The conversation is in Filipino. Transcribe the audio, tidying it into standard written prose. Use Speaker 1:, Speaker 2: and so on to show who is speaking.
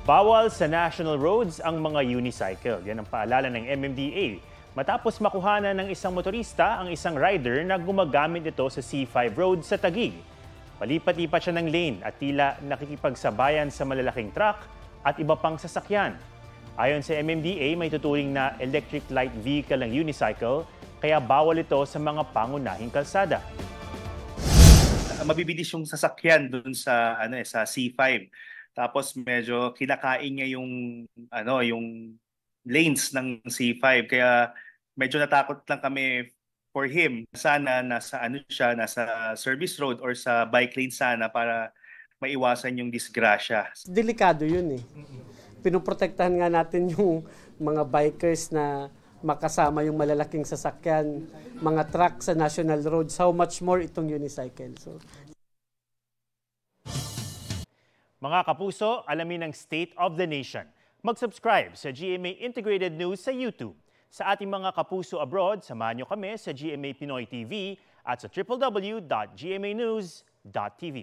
Speaker 1: Bawal sa national roads ang mga unicycle. Yan ang paalala ng MMDA. Matapos makuhanan ng isang motorista ang isang rider na gumagamit ito sa C5 road sa Taguig. Palipat-lipat siya ng lane at tila nakikipagsabayan sa malalaking truck at iba pang sasakyan. Ayon sa MMDA, may tuturing na electric light vehicle ang unicycle, kaya bawal ito sa mga pangunahing kalsada.
Speaker 2: Mabibilis yung sasakyan dun sa sa C5. Tapos medyo kinakain niya yung lanes ng C5, kaya medyo natakot lang kami for him. Sana nasa service road or sa bike lane sana para maiwasan yung disgrasya.
Speaker 3: Delikado yun eh. Pinoprotektahan nga natin yung mga bikers na makasama yung malalaking sasakyan, mga truck sa national roads. How much more itong unicycle? So,
Speaker 1: mga kapuso, alamin ang State of the Nation. Mag-subscribe sa GMA Integrated News sa YouTube. Sa ating mga kapuso abroad, samahan niyo kami sa GMA Pinoy TV at sa www.gmanews.tv.